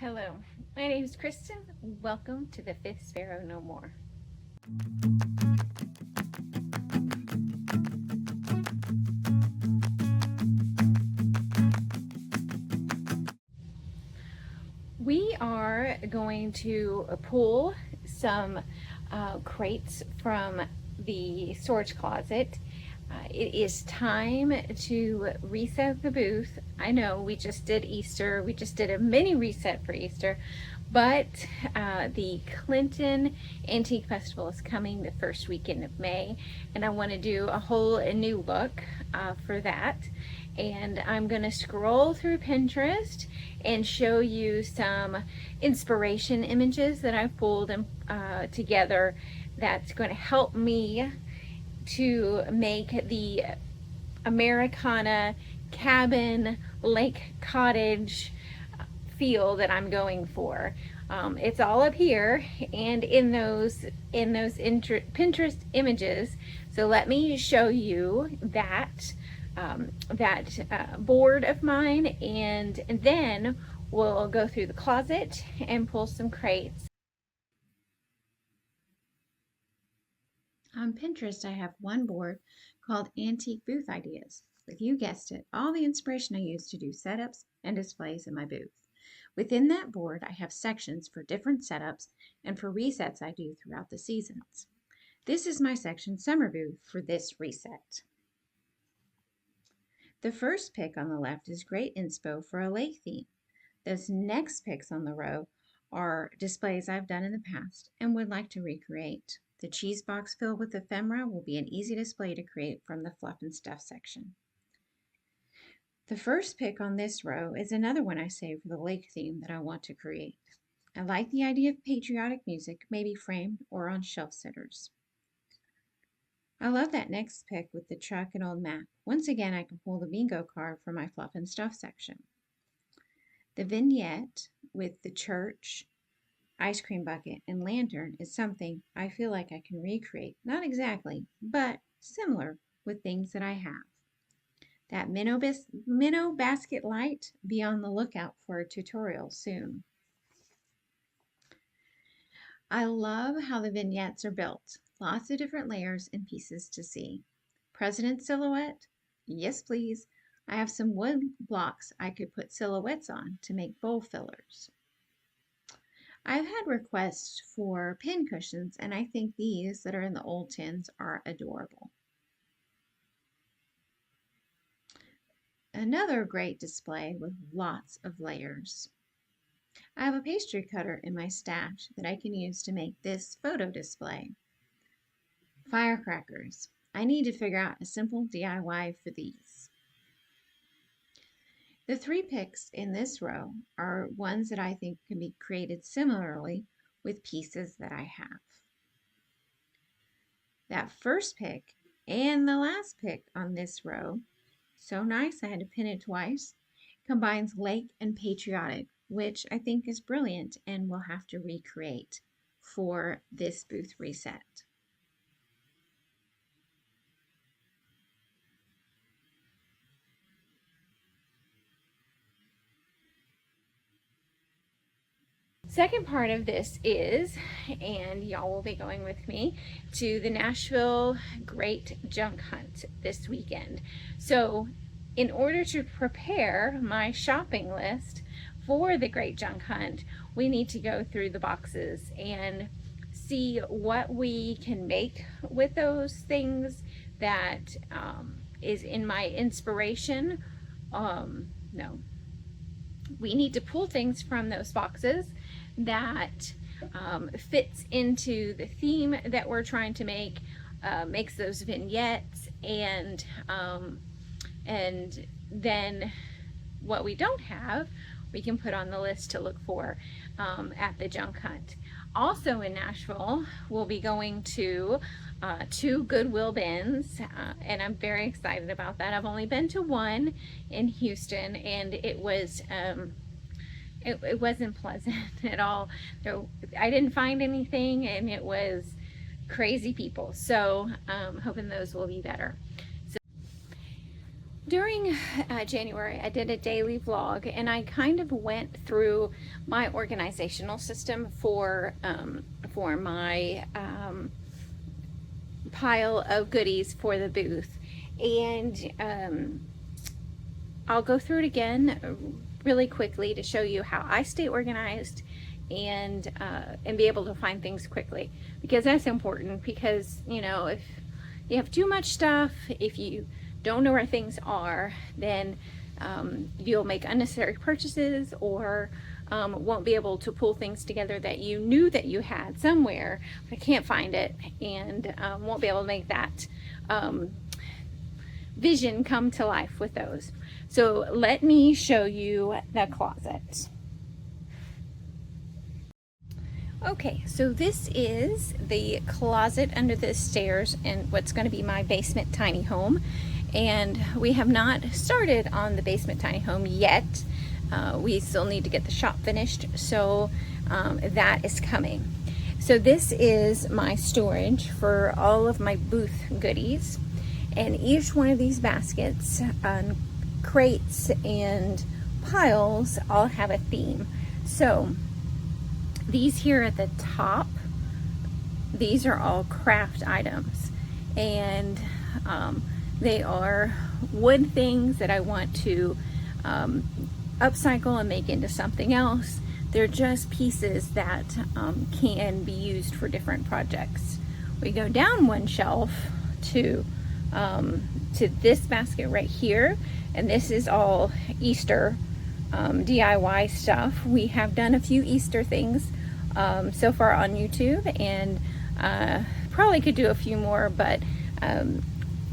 Hello, my name is Kristen. Welcome to the Fifth Sparrow No More. We are going to pull some crates from the storage closet. It is time to reset the booth. I know we just did Easter. We just did a mini reset for Easter, but the Clinton Antique Festival is coming the first weekend of May, and I want to do a whole new look for that. And I'm going to scroll through Pinterest and show you some inspiration images that I've pulled together that's going to help me to make the Americana cabin lake cottage feel that I'm going for. It's all up here and in those Pinterest images. So let me show you that board of mine, and then we'll go through the closet and pull some crates. On Pinterest, I have one board called Antique Booth Ideas, with, you guessed it, all the inspiration I use to do setups and displays in my booth. Within that board, I have sections for different setups and for resets I do throughout the seasons. This is my section Summer Booth for this reset. The first pick on the left is great inspo for a lake theme. Those next picks on the row are displays I've done in the past and would like to recreate. The cheese box filled with ephemera will be an easy display to create from the fluff and stuff section. The first pick on this row is another one I saved for the lake theme that I want to create. I like the idea of patriotic music, maybe framed or on shelf sitters. I love that next pick with the truck and old map. Once again, I can pull the bingo card for my fluff and stuff section. The vignette with the church, ice cream bucket, and lantern is something I feel like I can recreate. Not exactly, but similar with things that I have. That minnow basket light, be on the lookout for a tutorial soon. I love how the vignettes are built. Lots of different layers and pieces to see. President silhouette? Yes, please. I have some wood blocks I could put silhouettes on to make bowl fillers. I've had requests for pin cushions, and I think these that are in the old tins are adorable. Another great display with lots of layers. I have a pastry cutter in my stash that I can use to make this photo display. Firecrackers. I need to figure out a simple DIY for these. The three picks in this row are ones that I think can be created similarly with pieces that I have. That first pick and the last pick on this row, so nice I had to pin it twice, combines lake and patriotic, which I think is brilliant and we'll have to recreate for this booth reset. Second part of this is, and y'all will be going with me, to the Nashville Great Junk Hunt this weekend. So in order to prepare my shopping list for the Great Junk Hunt, we need to go through the boxes and see what we can make with those things that is in my inspiration. No. We need to pull things from those boxes that fits into the theme that we're trying to make, makes those vignettes, and then what we don't have, we can put on the list to look for at the junk hunt. Also in Nashville, we'll be going to 2 Goodwill bins, and I'm very excited about that. I've only been to one in Houston, and it was it wasn't pleasant at all. I didn't find anything, and it was crazy people. So hoping those will be better. So During January, I did a daily vlog, and I kind of went through my organizational system for my pile of goodies for the booth. And I'll go through it again really quickly to show you how I stay organized and be able to find things quickly, because that's important. Because, you know, if you have too much stuff, if you don't know where things are, then you'll make unnecessary purchases, or won't be able to pull things together that you knew that you had somewhere but can't find it, and won't be able to make that vision come to life with those. So let me show you the closet. Okay, so this is the closet under the stairs in what's going to be my basement tiny home. And we have not started on the basement tiny home yet. We still need to get the shop finished, so that is coming. So this is my storage for all of my booth goodies. And each one of these baskets, crates, and piles all have a theme. So these here at the top, these are all craft items, and they are wood things that I want to upcycle and make into something else. They're just pieces that can be used for different projects. We go down one shelf to this basket right here, and this is all Easter DIY stuff. We have done a few Easter things so far on YouTube, and probably could do a few more, but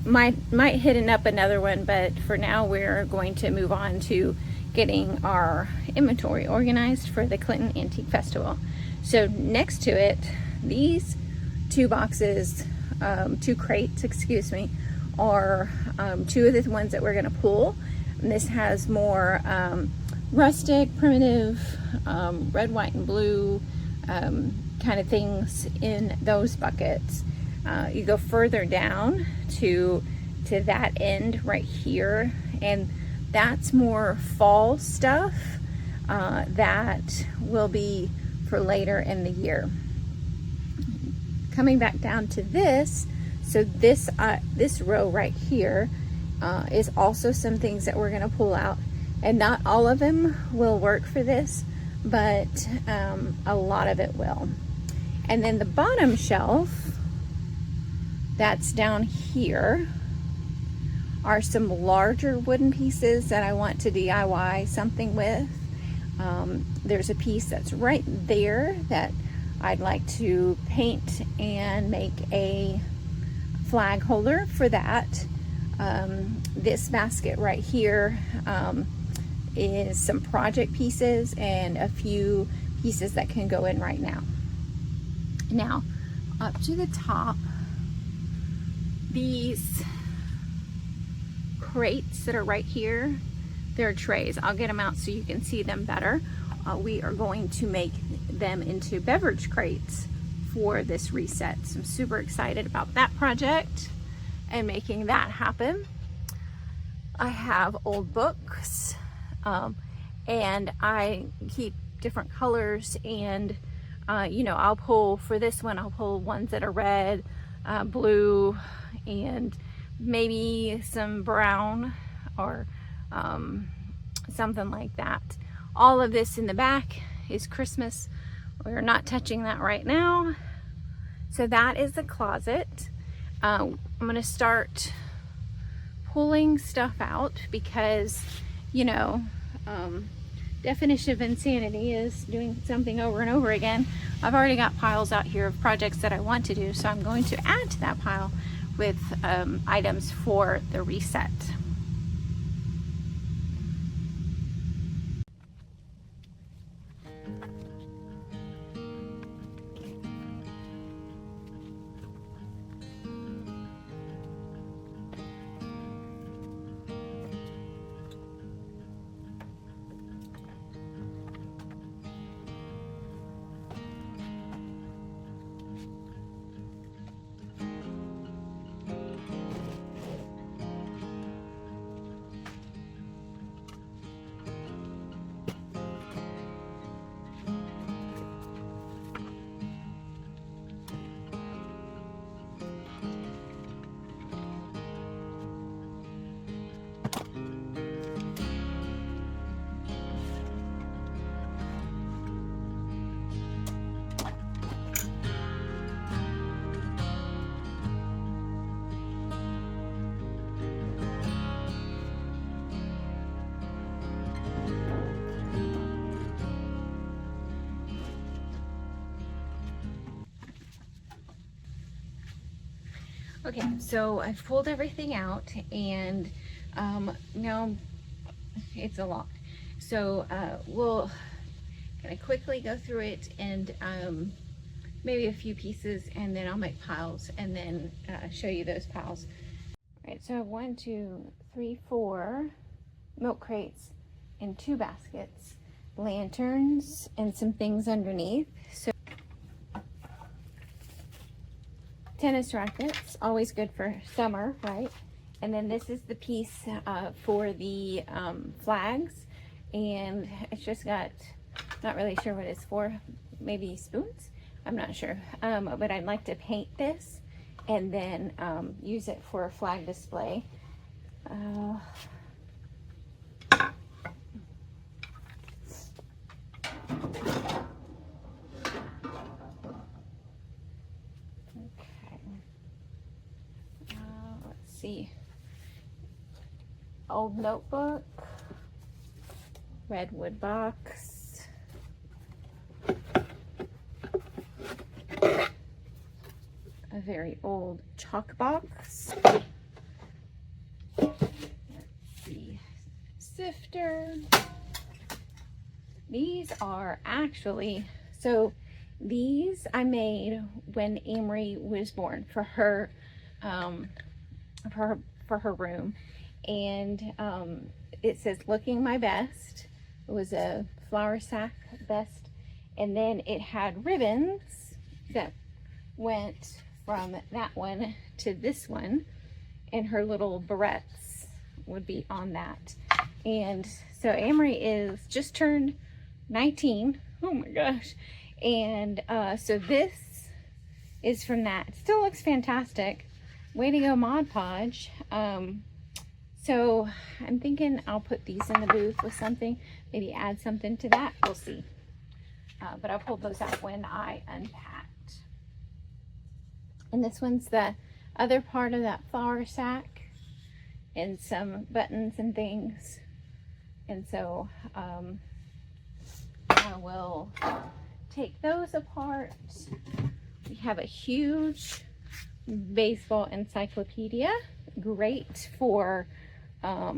might hit up another one. But for now, we're going to move on to getting our inventory organized for the Clinton Antique Festival. So next to it, these two boxes, two crates, excuse me, are two of the ones that we're going to pull. And this has more rustic, primitive, red, white, and blue kind of things in those buckets. You go further down to that end right here, and that's more fall stuff that will be for later in the year. Coming back down to this, so this row right here is also some things that we're going to pull out, and not all of them will work for this, but a lot of it will. And then the bottom shelf that's down here are some larger wooden pieces that I want to DIY something with. There's a piece that's right there that I'd like to paint and make a flag holder for that. This basket right here is some project pieces and a few pieces that can go in right now. Now, up to the top, these crates that are right here, they're trays. I'll get them out so you can see them better. We are going to make them into beverage crates for this reset. So I'm super excited about that project and making that happen. I have old books, and I keep different colors, and you know, I'll pull for this one, I'll pull ones that are red, blue, and maybe some brown, or something like that. All of this in the back is Christmas. We're not touching that right now. So that is the closet. I'm gonna start pulling stuff out because, you know, definition of insanity is doing something over and over again. I've already got piles out here of projects that I want to do, so I'm going to add to that pile with items for the reset. Okay, so I've pulled everything out, and now it's a lot. So we'll kind of quickly go through it, and maybe a few pieces, and then I'll make piles and then show you those piles. All right, so I have 1, 2, 3, 4 milk crates in 2 baskets, lanterns, and some things underneath. So tennis rackets, always good for summer, right? And then this is the piece for the flags, and it's just got, not really sure what it's for, maybe spoons, I'm not sure, but I'd like to paint this and then use it for a flag display. Let's see. Old notebook, redwood box, a very old chalk box. Let's see. Sifter. These are actually, so these I made when Amory was born for her for her room, and it says looking my best. It was a flour sack vest, and then it had ribbons that went from that one to this one, and her little barrettes would be on that. And so Amory is just turned 19. Oh my gosh. And so this is from that. It still looks fantastic. Way to go, Mod Podge. So I'm thinking I'll put these in the booth with something, maybe add something to that. We'll see. But I pulled those out when I unpacked. And this one's the other part of that flour sack, and some buttons and things. And so I will take those apart. We have a huge baseball encyclopedia, great for a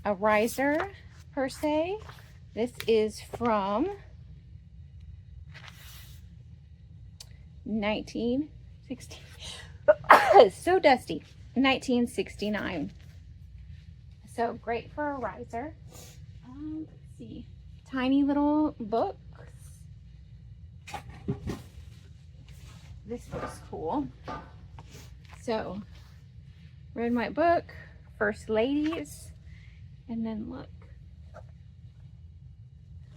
riser per se. This is from 1960. So dusty. 1969. So great for a riser. Let's see. Tiny little books. This looks cool. So, red and white book, First Ladies, and then look.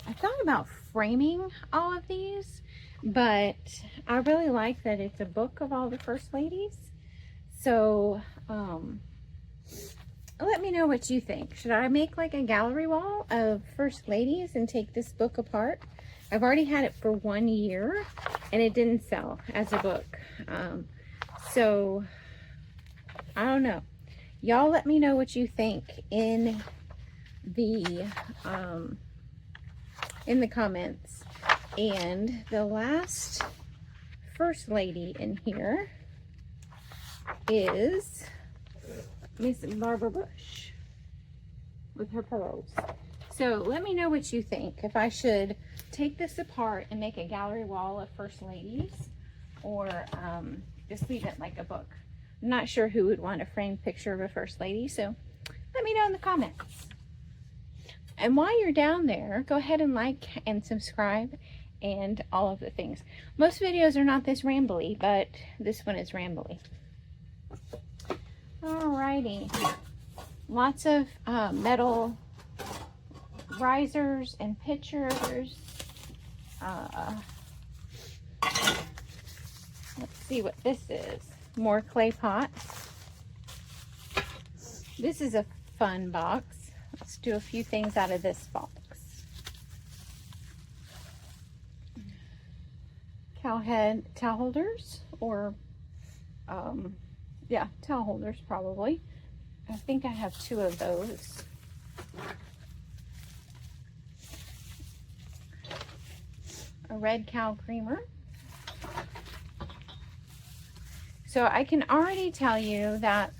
I thought about framing all of these, but I really like that it's a book of all the First Ladies. So, let me know what you think. Should I make like a gallery wall of First Ladies and take this book apart? I've already had it for 1 year and it didn't sell as a book. So I don't know. Y'all let me know what you think in the comments. And the last First Lady in here is Miss Barbara Bush with her pearls. So let me know what you think. If I should take this apart and make a gallery wall of First Ladies, or just leave it like a book. I'm not sure who would want a framed picture of a First Lady, so let me know in the comments. And while you're down there, go ahead and like and subscribe and all of the things. Most videos are not this rambly, but this one is rambly. Alrighty. Lots of metal risers and pitchers. Let's see what this is. More clay pots. This is a fun box. Let's do a few things out of this box. Towel holders, or yeah, towel holders probably. I think I have 2 of those. A red cow creamer. So I can already tell you that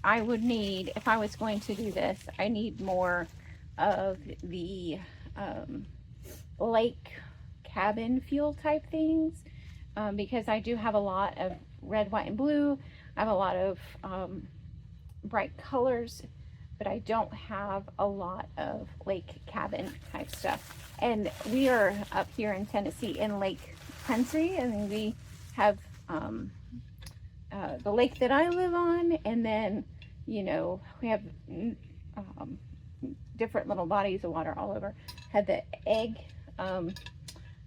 I would need, if I was going to do this, I need more of the lake cabin feel type things, because I do have a lot of red, white, and blue. I have a lot of bright colors, but I don't have a lot of lake cabin type stuff. And we are up here in Tennessee in lake country, and we have the lake that I live on, and then, you know, we have different little bodies of water all over. Had the egg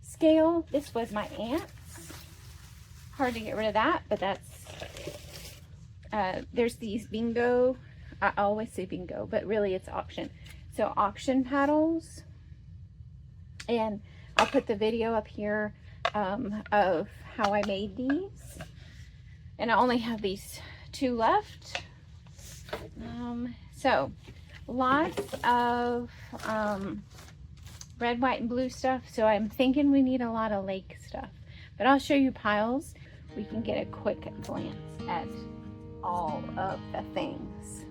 scale. This was my aunt's. Hard to get rid of that, but that's there's these bingo. I always say bingo, but really it's auction. So auction paddles, and I'll put the video up here of how I made these. And I only have these 2 left. So lots of red, white, and blue stuff. So I'm thinking we need a lot of lake stuff, but I'll show you piles. We can get a quick glance at all of the things.